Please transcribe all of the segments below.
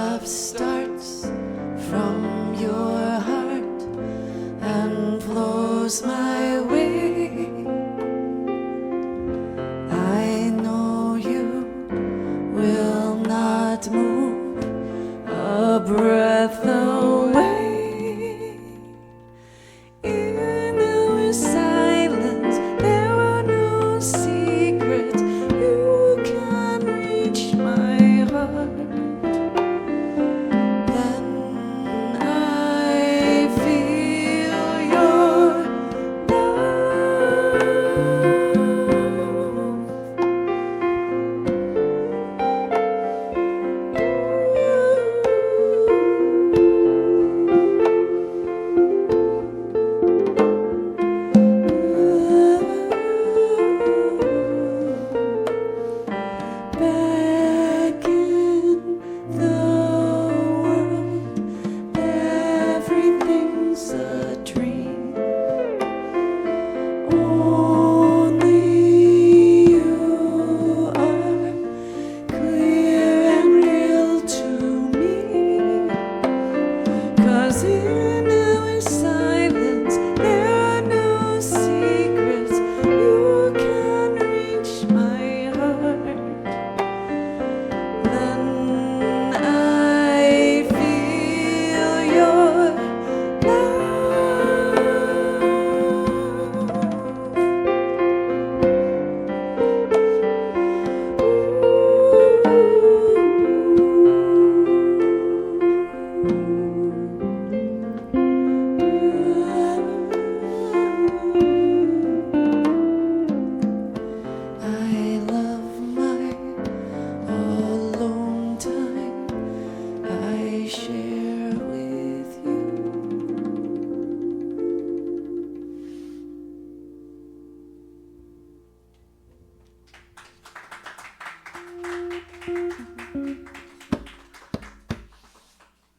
love starts from your heart and flows my way. I know you will not move a breath away. In our silence, there are no secrets. You can reach my heart.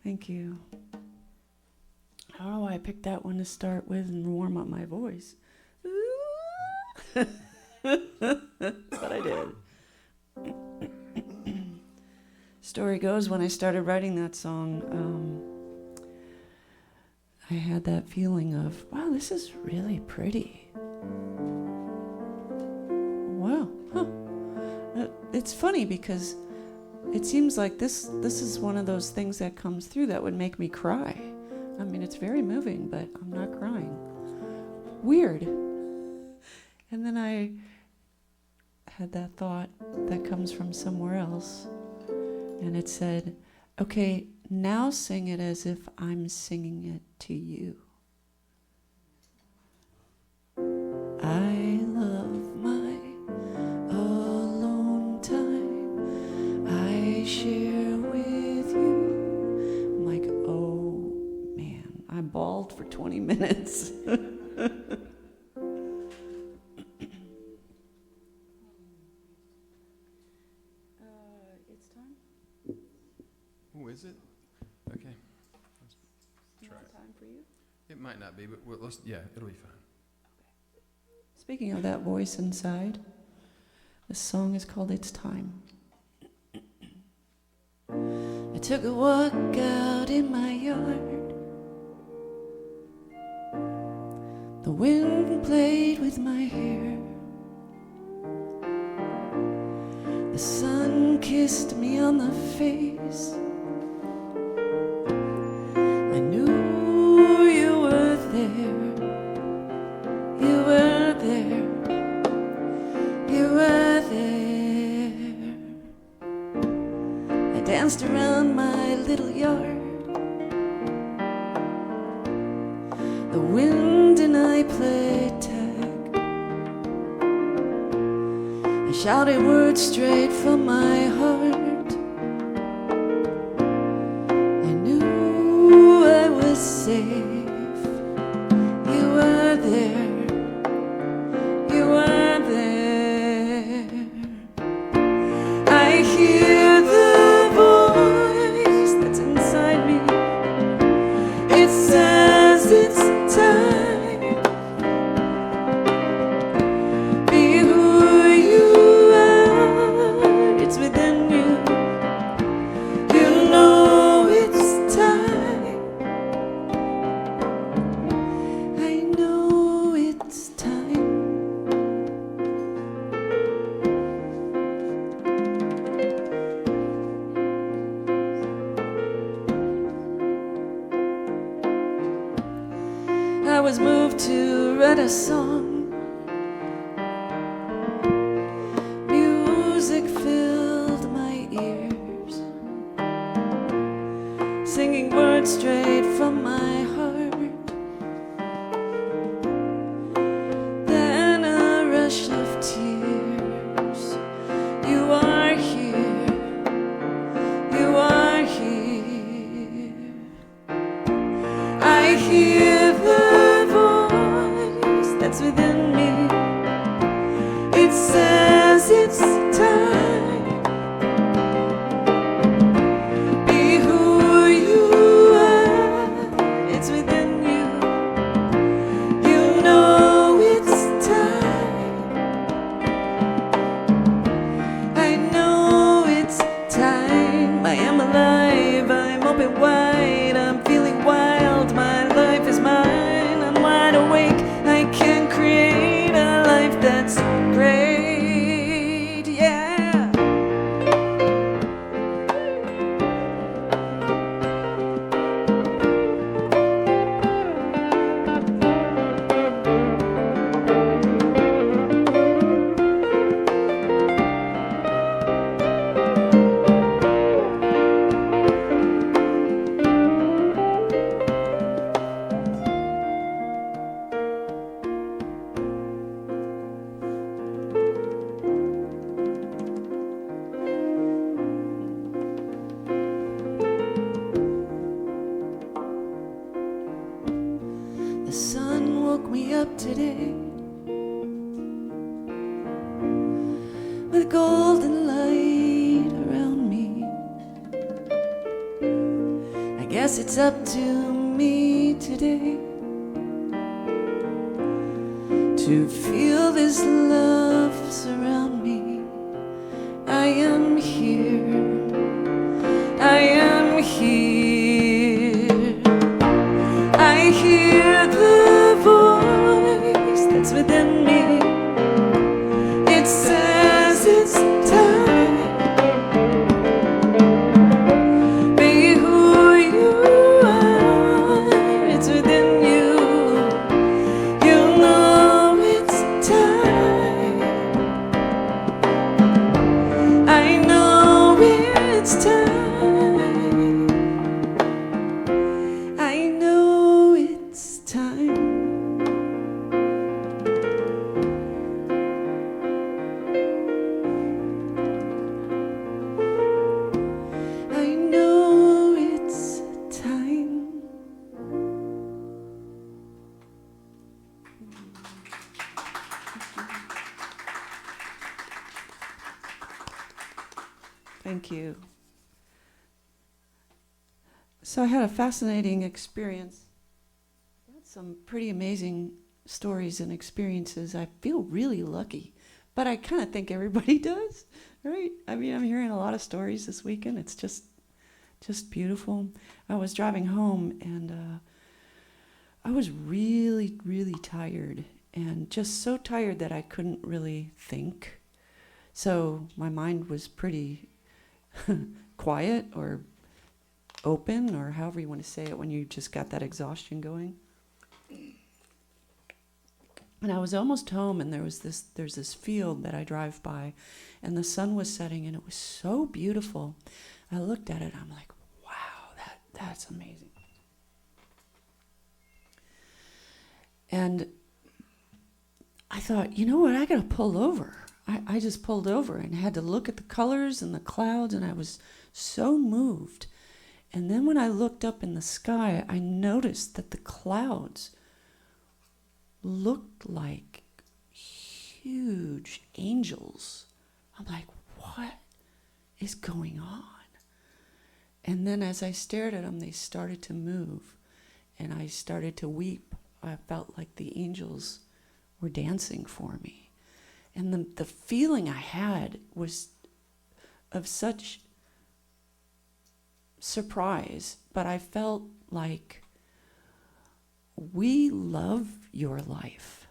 Thank you. I don't know why I picked that one to start with and warm up my voice. But I did. Story goes, when I started writing that song, I had that feeling of, wow, this is really pretty. Wow. Huh. It's funny because it seems like this is one of those things that comes through that would make me cry. I mean, it's very moving, but I'm not crying. Weird. And then I had that thought that comes from somewhere else, and it said, okay, now sing it as if I'm singing it to you. I love my alone time I share with you. I'm like, oh man, I bawled for 20 minutes. It's time? Oh, is it? Okay. Let's try it. Time for you? It might not be, but it'll be fine. Speaking of that voice inside, the song is called It's Time. I took a walk out in my yard. The wind played with my hair. The sun kissed me on the face. I knew you were there. You were there. You were there. I danced around my little yard. The wind and I played tag. I shouted words straight from my heart. I knew I was safe. You were there. You were there. I hear the voice that's inside me. It says it's time. Be who you are. It's within you. You know read a song. Music filled my ears, singing words straight from my heart. Then a rush of tears. You are here, you are here. I hear the voice that's within me. It says it's time. Be who you are. It's within you. You know it's time. I know it's time. I am alive. I'm open wide. I'm feeling wild. My life is mine. I'm wide awake. I can create a life that's great. Yeah. The sun woke me up today with golden light around me. I guess it's up to me today to feel this love surround me. I am here, I am here. I hear the voice that's within me. It says it's time. Be who you are. It's within you. You know it's time. I know it's time. I know it's time. I know it's time. Thank you. So I had a fascinating experience. I had some pretty amazing stories and experiences. I feel really lucky, but I kind of think everybody does, right? I mean, I'm hearing a lot of stories this weekend. It's just beautiful. I was driving home and I was really, really tired, and just so tired that I couldn't really think. So my mind was pretty quiet or open, or however you want to say it, when you just got that exhaustion going. And I was almost home, and there's this field that I drive by, and the sun was setting, and it was so beautiful. I looked at it, I'm like, wow, that's amazing. And I thought, you know what, I gotta pull over. I just pulled over and had to look at the colors and the clouds, and I was so moved. And then when I looked up in the sky, I noticed that the clouds looked like huge angels. I'm like, what is going on? And then as I stared at them, they started to move, and I started to weep. I felt like the angels were dancing for me. And the feeling I had was of such surprise, but I felt like, we love your life.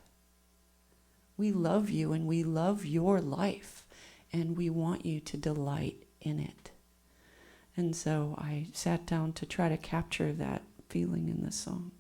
We love you, and we love your life, and we want you to delight in it. And so I sat down to try to capture that feeling in this song.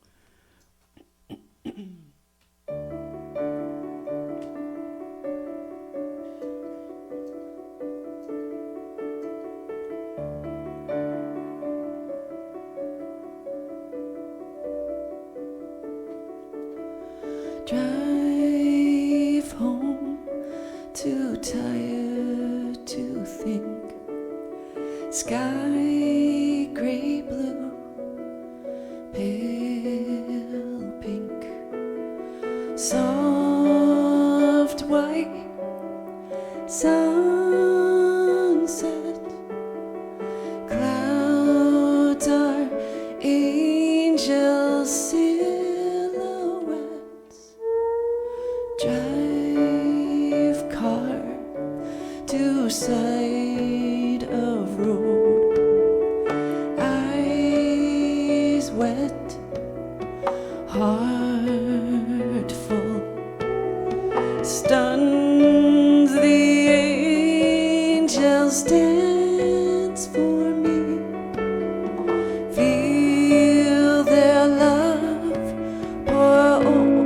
think. Sky, gray, blue, pale pink, soft white, sunset, clouds are angel silhouettes. Drive car to side of road, eyes wet, heart full, stuns the angels dance for me, feel their love pour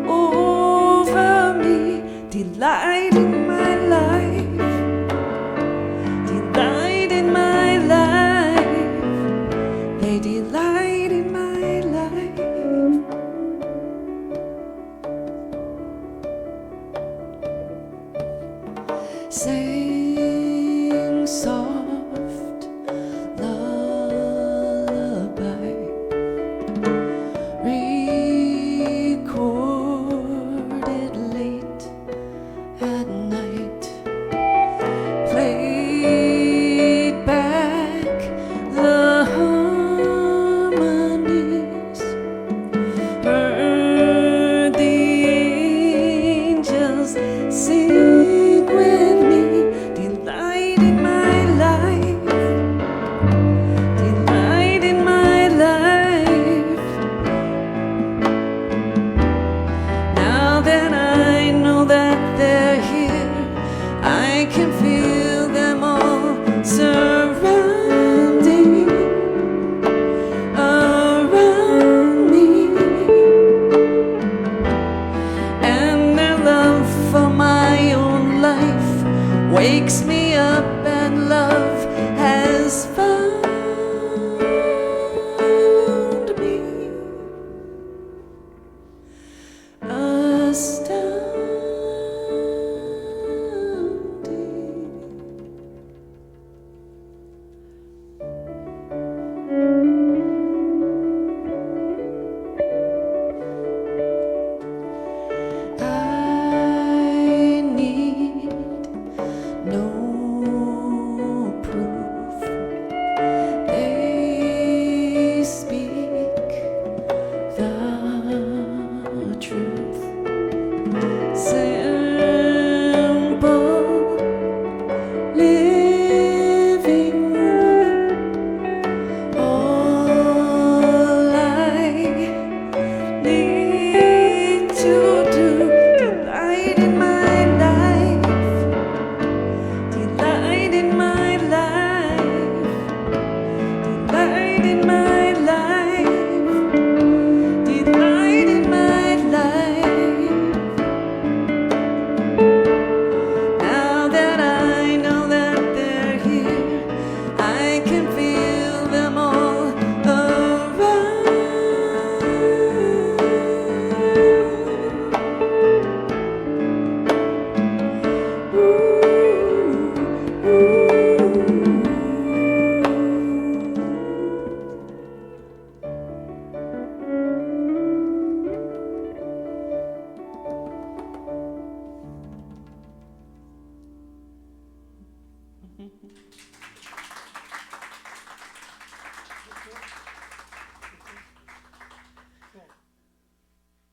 over me, delight in my life, delight in my life, they delight in my life. Sing soft lullaby, recorded late at night, played back the harmonies, heard the angels sing with me, delight in my life, delight in my life. Now that I know that they're here, I can feel them all surrounding around me, and their love for my own life wakes me up, and love has found me. I need no proof. They speak the truth. Simple living room. All I need to do, delight in my life, delight in my life, delight in my life, delight in my life. Now that I know that they're here, I can feel them all around.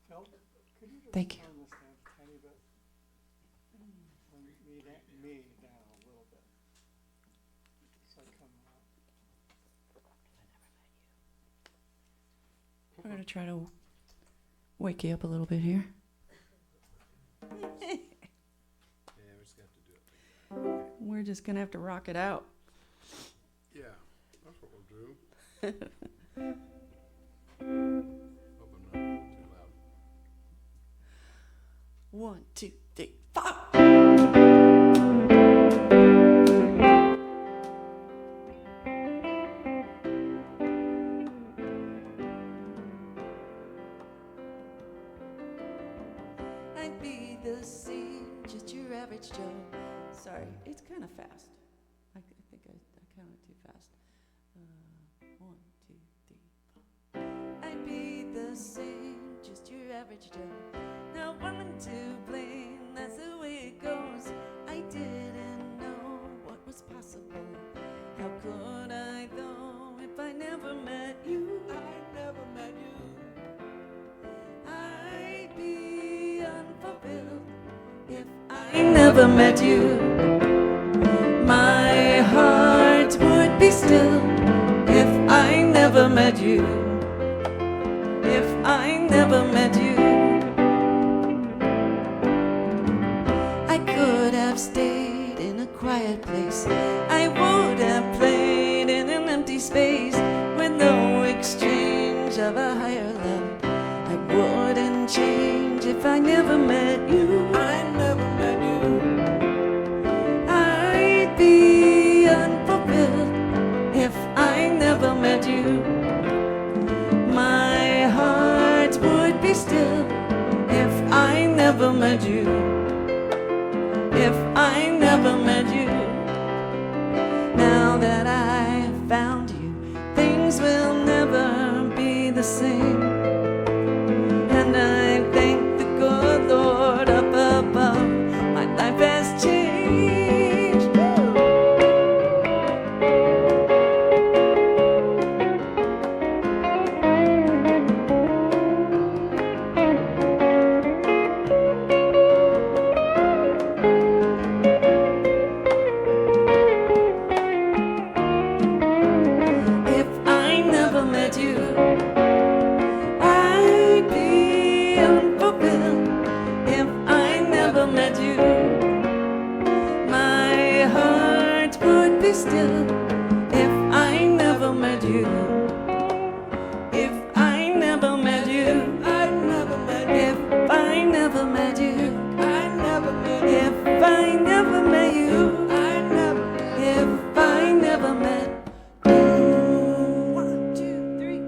Phil, could you just Thank you. turn this down a tiny bit? Turn me down a little bit. So I come out. We're going to try to wake you up a little bit here. Yeah, we just got to do it. We're just going to have to rock it out. Yeah, that's what we'll do. Hope I'm not too loud. 1, 2, 3, 4. I'd be the same, just your average Joe. Sorry, it's kind of fast. I count it too fast. 1, 2, 3, 4. I'd be the same, just your average Joe. No woman to blame, that's the way it goes. I didn't know what was possible. How could I though if I never met you? I never met you. I'd be unfulfilled if I never met you. My heart would be still if I never met you. If I never met you. I could have stayed in a quiet place. I would have played in an empty space with no exchange of a higher love. I wouldn't change if I never met you. I never met you. I'd be unfulfilled if I never met you. My heart would be still if I never met you. If I never met you. Now that I found you, things will never be the same. And I thank the good Lord up above, my life has changed. If I never met you, I'd be unfulfilled. If I never met you, my heart would be still. If I never met you, if I never met you, I never met you. if I never met you, I never met you. if I never met you, I never met you. if I never met you. 1, 2, 3,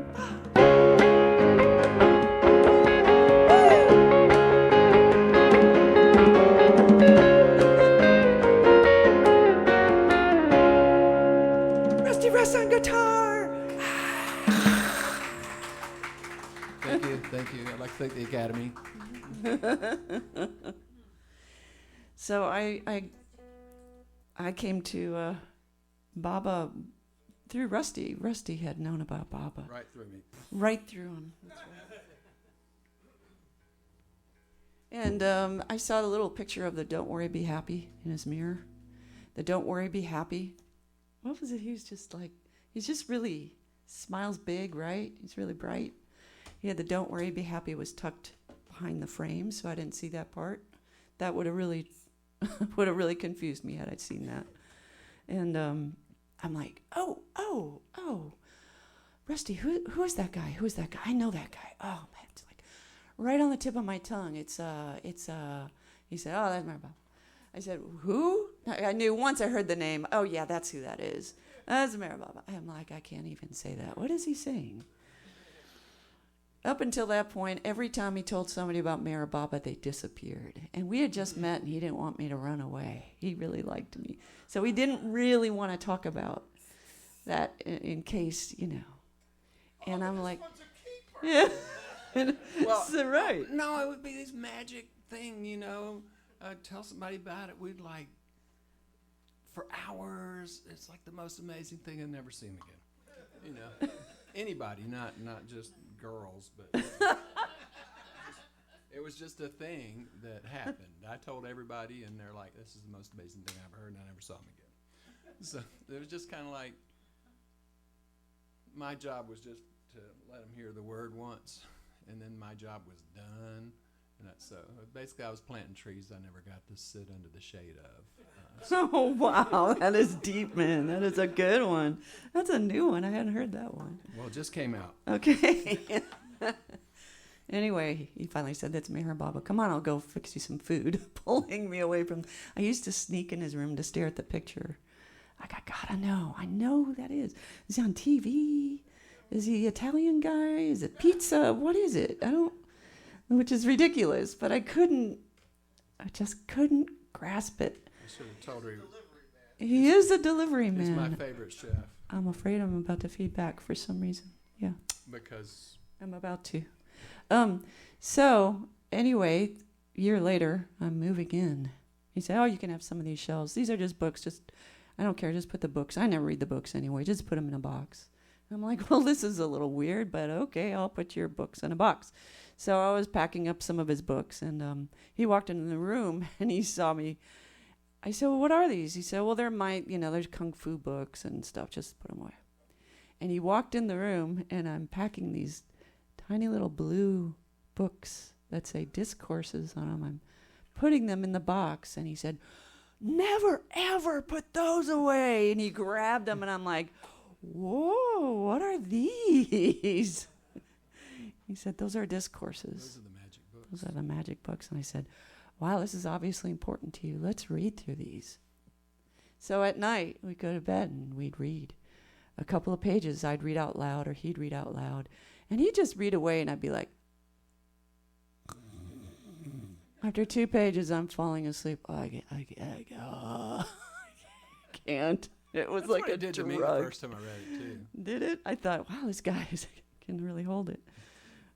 4. Rusty Russ on guitar. Thank you. I'd like to thank the Academy. So I came to Baba through Rusty. Rusty had known about Baba Right through me. right through him. That's right. And I saw the little picture of the "Don't Worry, Be Happy" in his mirror. The "Don't Worry, Be Happy." What was it? He's just really smiles big, right? He's really bright. He had the "Don't Worry, Be Happy" was tucked behind the frame, so I didn't see that part. That would have really confused me had I seen that. And I'm like, oh, Rusty, who is that guy? Who is that guy? I know that guy. Oh man, it's like right on the tip of my tongue. He said, oh, that's my Bob. I said, who? I knew once I heard the name. Oh yeah, that's who that is. That's Mary Baba. I'm like, I can't even say that. What is he saying? Up until that point, every time he told somebody about Mary Baba, they disappeared. And we had just met, and he didn't want me to run away. He really liked me. So he didn't really want to talk about that in case, And I'm like, yeah. Well, so, right. No, it would be this magic thing, tell somebody about it. We'd like, for hours, it's like the most amazing thing. I've never seen again. Anybody, not just girls, but it was just a thing that happened. I told everybody, and they're like, this is the most amazing thing I've ever heard, and I never saw him again. So it was just kind of like, my job was just to let them hear the word once, and then my job was done. And so basically I was planting trees I never got to sit under the shade of. Oh, wow. That is deep, man. That is a good one. That's a new one. I hadn't heard that one. Well, it just came out. Okay. Anyway, he finally said, that's Meher Baba. Come on, I'll go fix you some food. Pulling me away from... I used to sneak in his room to stare at the picture. I gotta know. I know who that is. Is he on TV? Is he Italian guy? Is it pizza? What is it? I don't... Which is ridiculous, but I just couldn't grasp it. I should have told her. He is a delivery He's my man. favorite chef I'm afraid I'm about to feed back for some reason. Yeah, because I'm about to. So anyway, year later, I'm moving in. He said, "Oh, you can have some of these shelves. These are just books. Just, I don't care. Just put the books. I never read the books anyway. Just put them in a box." I'm like, "Well, this is a little weird, but okay, I'll put your books in a box." So I was packing up some of his books, and he walked into the room and he saw me. I said, "Well, what are these?" He said, "Well, they're there's kung fu books and stuff. Just put them away." And he walked in the room, and I'm packing these tiny little blue books that say discourses on them. I'm putting them in the box, and he said, "Never, ever put those away." And he grabbed them, and I'm like, "Whoa, what are these?" He said, "Those are discourses. those are the magic books. Those are the magic books." And I said, "Wow, this is obviously important to you. Let's read through these." So at night, we'd go to bed, and we'd read a couple of pages. I'd read out loud, or he'd read out loud. And he'd just read away, and I'd be like, after 2 pages, I'm falling asleep. I can't. It was That's like what a it did to me the drug. first time I read it too. Did it? I thought, wow, this guy can really hold it.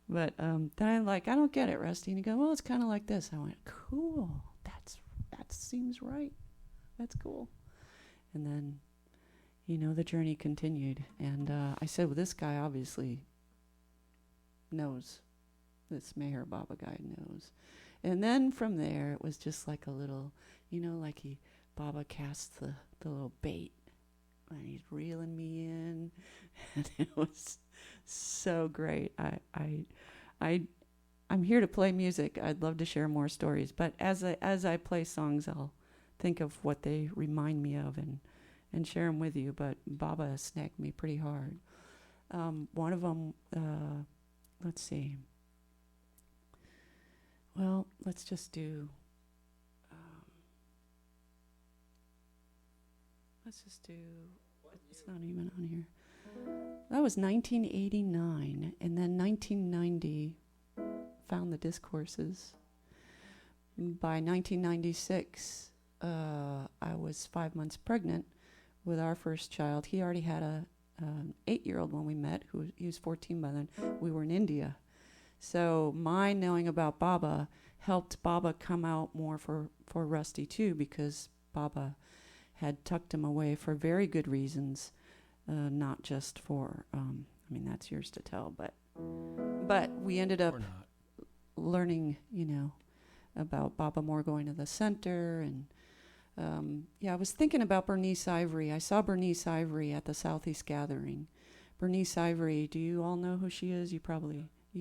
But then I'm like, I don't get it, Rusty. And he goes, well, it's kind of like this. I went, cool. That seems right. That's cool. And then, the journey continued. And I said, well, this guy obviously knows. This Meher Baba guy knows. And then from there, it was just like a little, like Baba casts the little bait. And he's reeling me in. And it was so great. I'm here to play music. I'd love to share more stories. But as I play songs, I'll think of what they remind me of and share them with you. But Baba snagged me pretty hard. One of them, let's see. Well, let's just do. It's not even on here. That was 1989, and then 1990 found the discourses. By 1996, I was 5 months pregnant with our first child. He already had an 8-year-old when we met. He was 14 by then. We were in India. So my knowing about Baba helped Baba come out more for Rusty too, because Baba had tucked him away for very good reasons, not just for, that's yours to tell, but we ended up learning, about Baba more going to the center. And I was thinking about Bernice Ivory. I saw Bernice Ivory at the Southeast Gathering. Bernice Ivory, do you all know who she is? You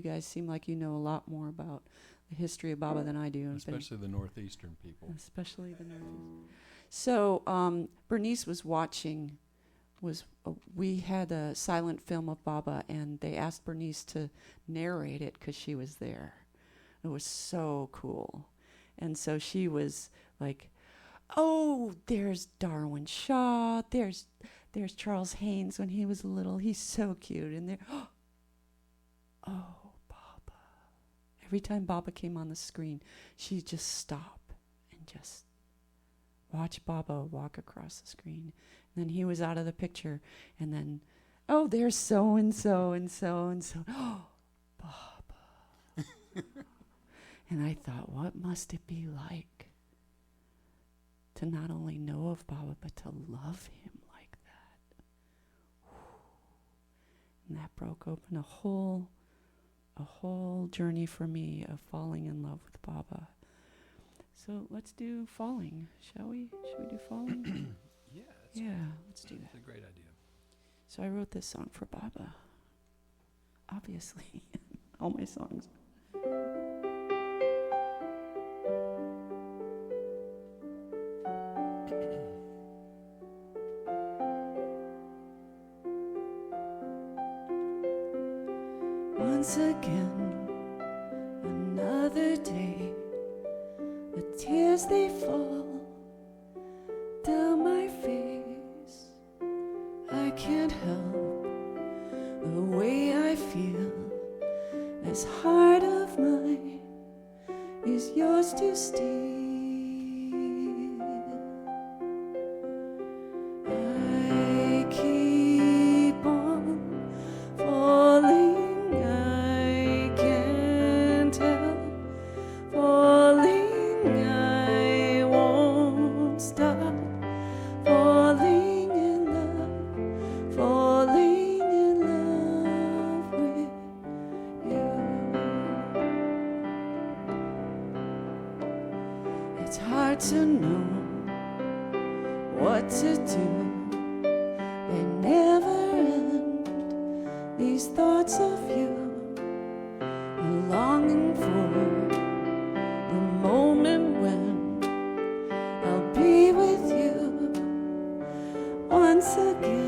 guys seem like you know a lot more about the history of Baba than I do. Especially the Northeastern people. Especially the Northeast. So Bernice was watching. We had a silent film of Baba, and they asked Bernice to narrate it because she was there. It was so cool. And so she was like, oh, there's Darwin Shaw. There's Charles Haynes when he was little. He's so cute. And there, oh, Baba. Every time Baba came on the screen, she'd just stop and just watch Baba walk across the screen. And then he was out of the picture. And then, oh, there's so-and-so and so-and-so. Oh, Baba. And I thought, what must it be like to not only know of Baba, but to love him like that? And that broke open a whole journey for me of falling in love with Baba. So let's do Falling, shall we? Should we do Falling? Let's do that. That's a great idea. So I wrote this song for Baba. Obviously, all my songs. Once again, another day, the tears they fall down my face. I can't help the way I feel. This heart of mine is yours to steal. hard to know what to do. They never end, these thoughts of you, longing for the moment when I'll be with you once again.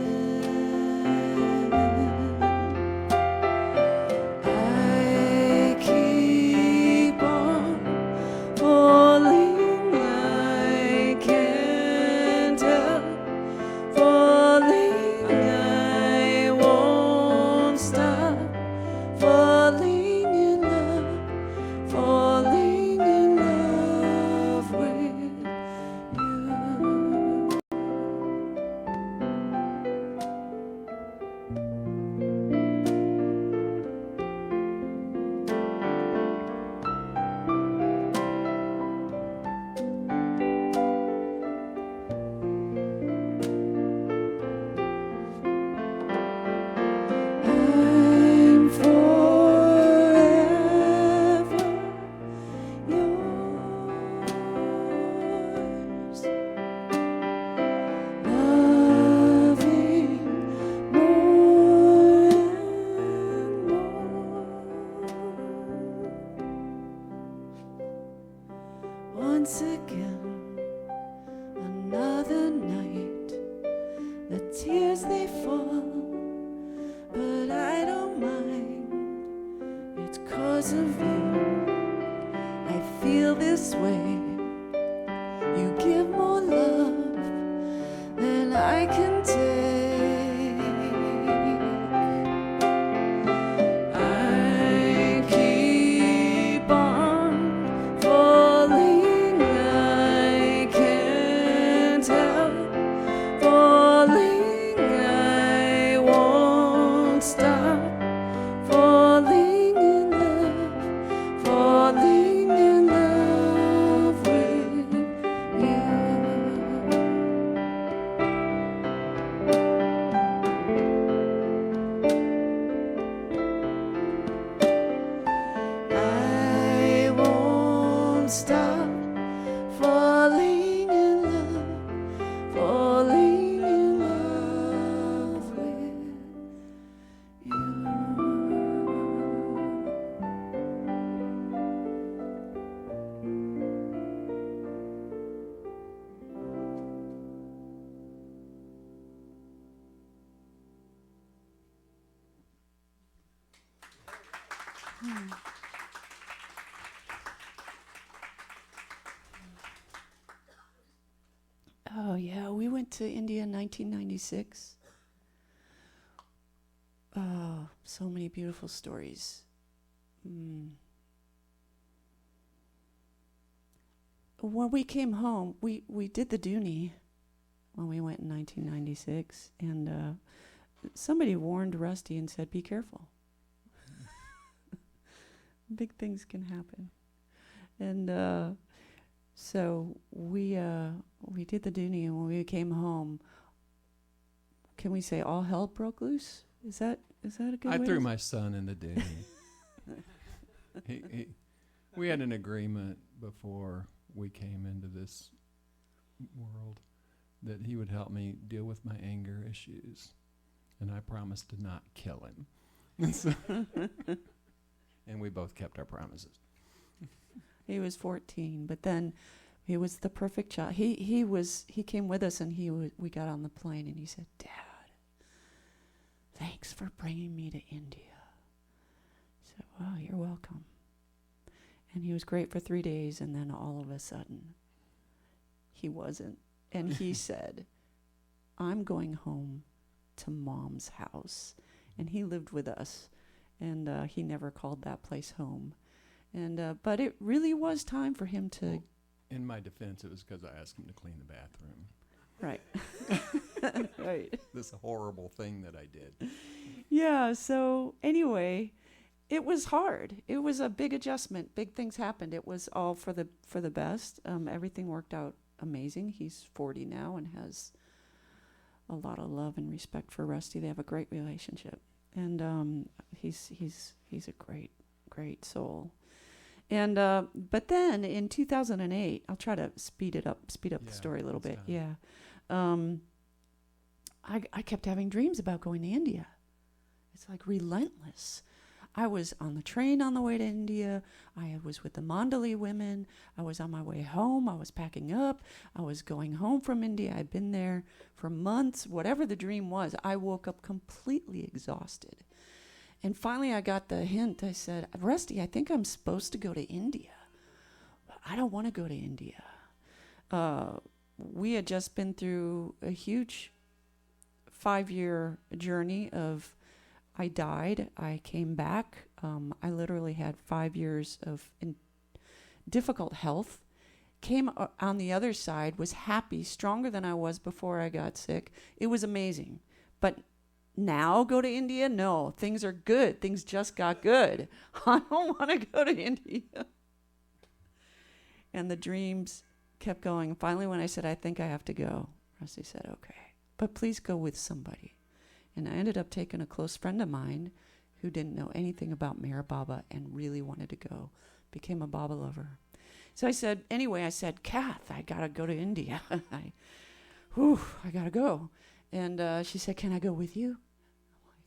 I keep on falling, I can't help falling, I won't stop falling in love, falling in love with you. I'm forever yours, loving more and more. Once again, another night, the tears they fall, but I don't mind. It's 'cause of you I feel this way. You give more love than I can take. I keep on falling, I can't help falling, I won't stop falling in love, falling in love with you. I won't stop falling in love, falling in love with you. Oh, yeah, we went to India in 1996. Oh, so many beautiful stories. When we came home, we did the Dooney when we went in 1996, and somebody warned Rusty and said, "Be careful. Big things can happen." And so we did the Dooney, and when we came home, can we say all hell broke loose? Is that a good I way? threw my son in the Dooney. We had an agreement before we came into this world that he would help me deal with my anger issues, and I promised to not kill him. And we both kept our promises. He was 14, but then he was the perfect child. He came with us, and we got on the plane, and he said, "Dad, thanks for bringing me to India." I said, "Well, you're welcome." And he was great for 3 days, and then all of a sudden, he wasn't. And he said, "I'm going home to Mom's house." And he lived with us, and he never called that place home. And but it really was time for him to... Well, in my defense, it was because I asked him to clean the bathroom. Right. Right. This horrible thing that I did. Yeah, so anyway, it was hard. It was a big adjustment. Big things happened. It was all for the best. Everything worked out amazing. He's 40 now and has a lot of love and respect for Rusty. They have a great relationship. And he's a great soul. And but then in 2008, I'll try to speed up the Yeah, story a little that's bit. fine. Yeah. I kept having dreams about going to India. It's like relentless. I was on the train on the way to India. I was with the Mandali women. I was on my way home. I was packing up. I was going home from India. I'd been there for months. Whatever the dream was, I woke up completely exhausted. And finally I got the hint. I said, Rusty, I think I'm supposed to go to India. I don't want to go to India. We had just been through a huge 5-year journey of I died, I came back. I literally had 5 years of difficult health. Came on the other side, was happy, stronger than I was before I got sick. It was amazing. But now go to India? No, things are good. Things just got good. I don't want to go to India. And the dreams kept going. Finally, when I said, I think I have to go, Rusty said, okay, but please go with somebody. And I ended up taking a close friend of mine who didn't know anything about Meher Baba and really wanted to go, became a Baba lover. So I said, Kath, I got to go to India. I got to go. And she said, can I go with you? I'm like,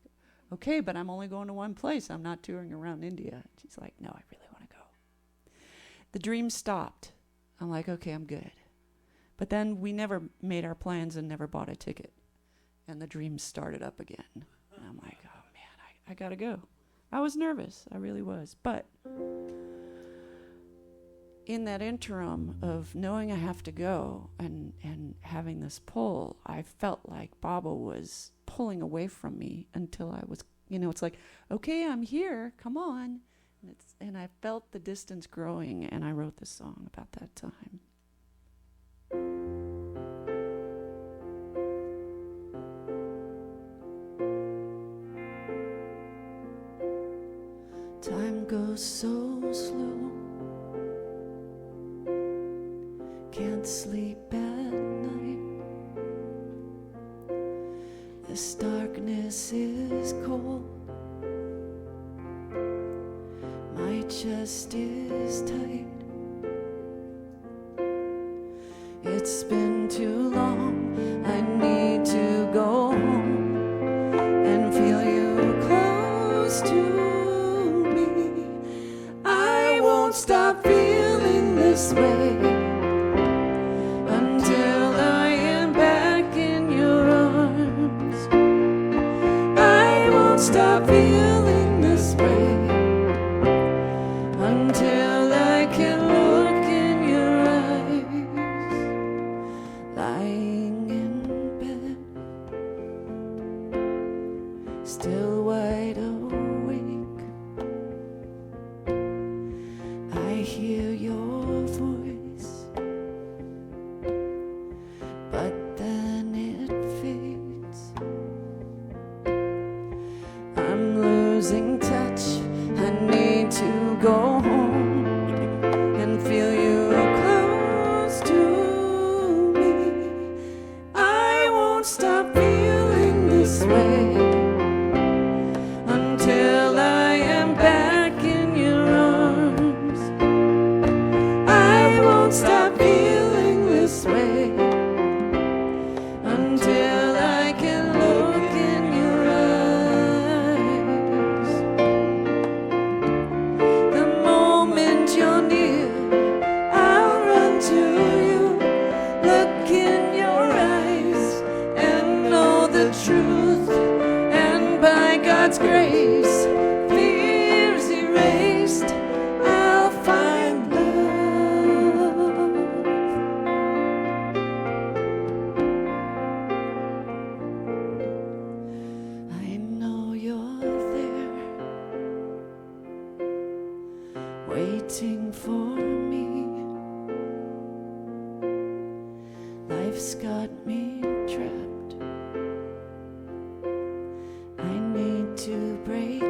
okay, but I'm only going to one place. I'm not touring around India. She's like, no, I really want to go. The dream stopped. I'm like, okay, I'm good. But then we never made our plans and never bought a ticket. And the dream started up again. And I'm like, oh, man, I got to go. I was nervous. I really was. But in that interim of knowing I have to go and having this pull, I felt like Baba was pulling away from me until I was, it's like, okay, I'm here. Come on. And I felt the distance growing, and I wrote this song about that time. Time goes so slow. Can't sleep at night. This darkness is cold. My chest is tight. It's been too long. I need to go home and feel you close to me. I won't stop feeling this way until I am back in your arms. I won't stop feeling this way until I can look in your eyes. Lying in bed, still wide awake, I hear your voice, but then it fades. I'm losing touch. I need to go home and feel you close to me. I won't stop feeling this way until I am back in your arms. I won't stop feeling this way until I can look in your eyes. The moment you're near, I'll run to you, look in your eyes, and know the truth. And by God's grace, fears erased, I'll find love. I know you're there, waiting for me. Life's got me trapped. I need to break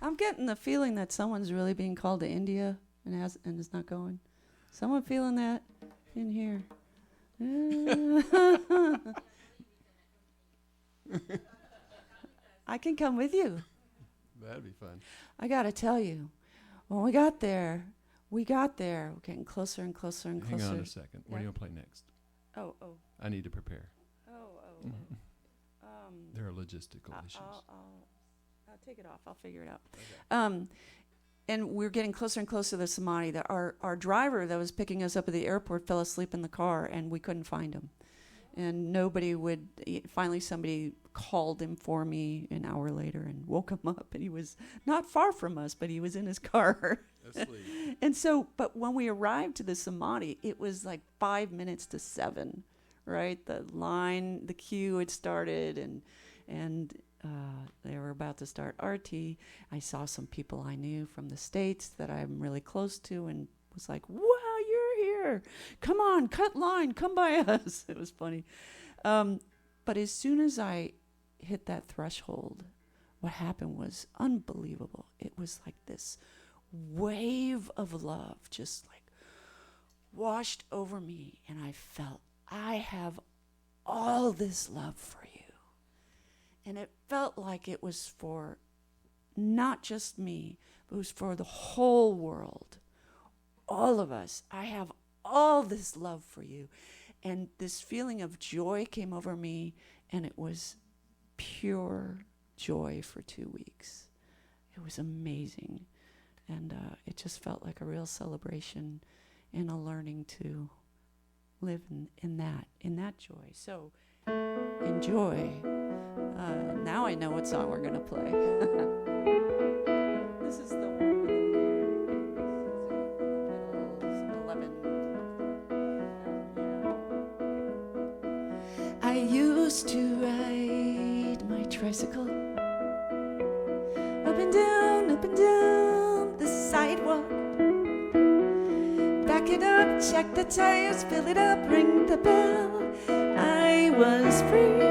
I'm getting the feeling that someone's really being called to India and is not going. Someone feeling that in here? I can come with you. That'd be fun. I gotta tell you, when we got there, we're getting closer and closer and closer. Hang on a second. What are you going to play next? Oh. I need to prepare. Oh. There are logistical issues. I'll take it off. I'll figure it out. Okay. And we're getting closer and closer to the Samadhi. Our driver that was picking us up at the airport fell asleep in the car, and we couldn't find him. And finally somebody called him for me an hour later and woke him up, and he was not far from us, but he was in his car. Asleep. And so, but when we arrived to the Samadhi, it was like 5 minutes to 7, right? The queue had started, and they were about to start arti. I saw some people I knew from the States that I'm really close to, and was like, wow, you're here. Come on, cut line, come by us. It was funny. But as soon as I hit that threshold, what happened was unbelievable. It was like this wave of love just like washed over me, and I felt, I have all this love for you. And it felt like it was for not just me, but it was for the whole world. All of us. I have all this love for you. And this feeling of joy came over me, and it was pure joy for 2 weeks. It was amazing. And it just felt like a real celebration and a learning to live in that joy. So enjoy. Now I know what song we're going to play. This is the one with the 11. I used to ride my tricycle up and down the sidewalk. Back it up, check the tires, fill it up, ring the bell. I was free.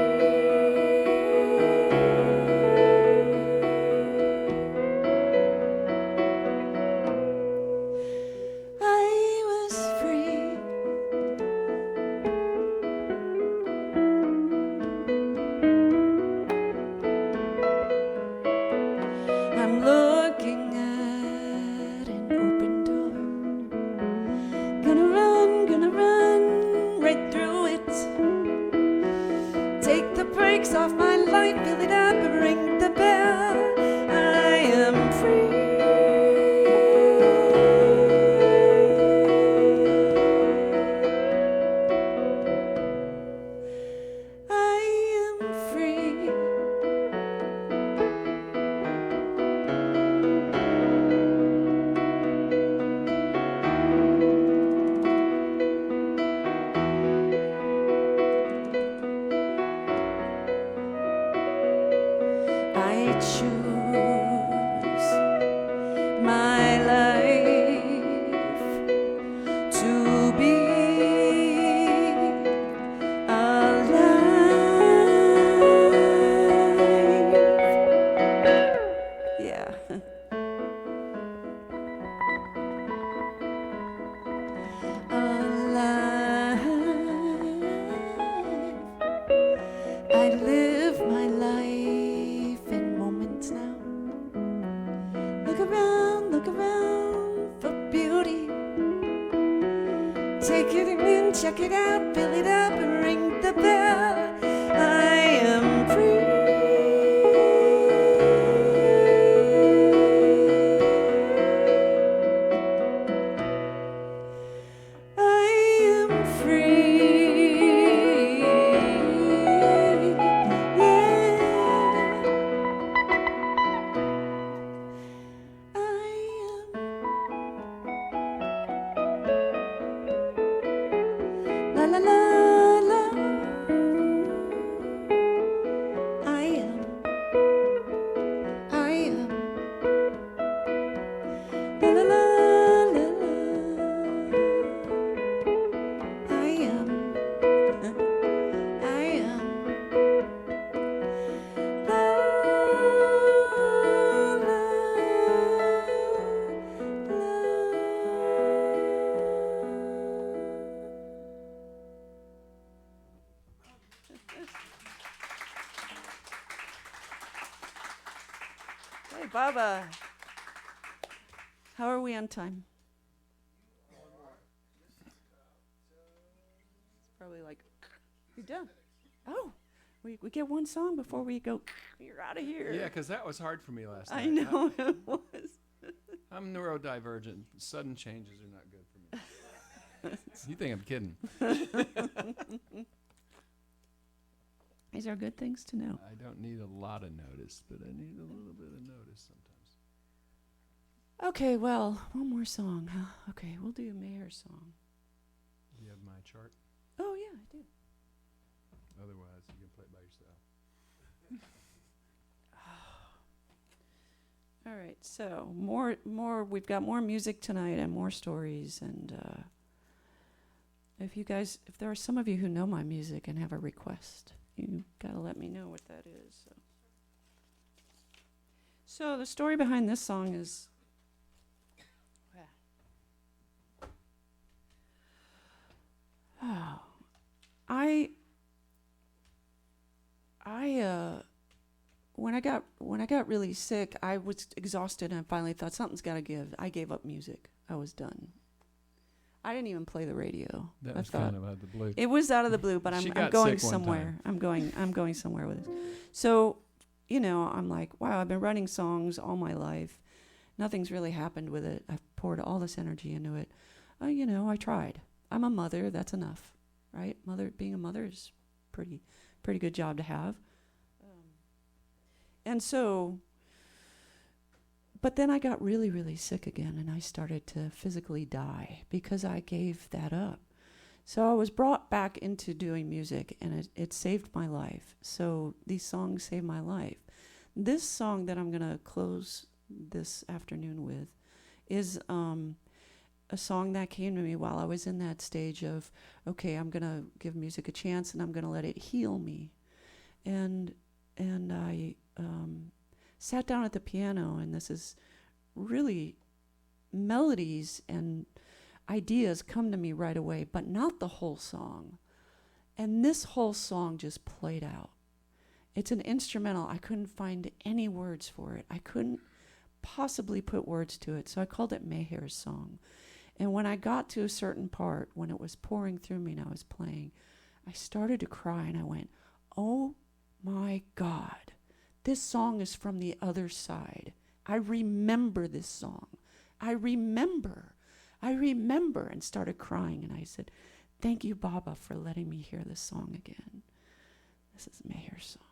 Off my life, fill it up and ring the bell. I am free. I am free. I choose my life to be alive. Yeah. Alive. I live my life in moments now. Look around for beauty. Take it in, check it out, fill it up and ring the bell. I am free. I am free. La la la. Hey, Baba. How are we on time? It's probably like, you're done. Oh, we get one song before we go, you're out of here. Yeah, because that was hard for me last night. I know it was. I'm neurodivergent. Sudden changes are not good for me. You think I'm kidding? These are good things to know. I don't need a lot of notice, but I need a little bit of notice sometimes. Okay, well, one more song. Okay, we'll do a mayor song. Do you have my chart? Oh, yeah, I do. Otherwise, you can play it by yourself. All right, so more. We've got more music tonight and more stories. And if there are some of you who know my music and have a request, you gotta let me know what that is. So the story behind this song is. Oh, when I got really sick, I was exhausted, and I finally thought something's got to give. I gave up music. I was done. I didn't even play the radio. That was kind of out of the blue. It was out of the blue, but She I'm got going sick one somewhere. time. I'm going somewhere with this. So, I'm like, wow, I've been writing songs all my life. Nothing's really happened with it. I've poured all this energy into it. I tried. I'm a mother. That's enough, right? Being a mother is pretty good job to have. And so, but then I got really, really sick again, and I started to physically die because I gave that up. So I was brought back into doing music, and it saved my life. So these songs saved my life. This song that I'm going to close this afternoon with is a song that came to me while I was in that stage of, okay, I'm going to give music a chance, and I'm going to let it heal me. And I sat down at the piano, and this is really melodies and ideas come to me right away, but not the whole song. And this whole song just played out. It's an instrumental. I couldn't find any words for it. I couldn't possibly put words to it, so I called it Mayhair's song. And when I got to a certain part, when it was pouring through me and I was playing, I started to cry, and I went, oh my God. This song is from the other side. I remember this song. I remember, and started crying. And I said, thank you, Baba, for letting me hear this song again. This is Mayhair's song.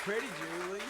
Pretty Julie.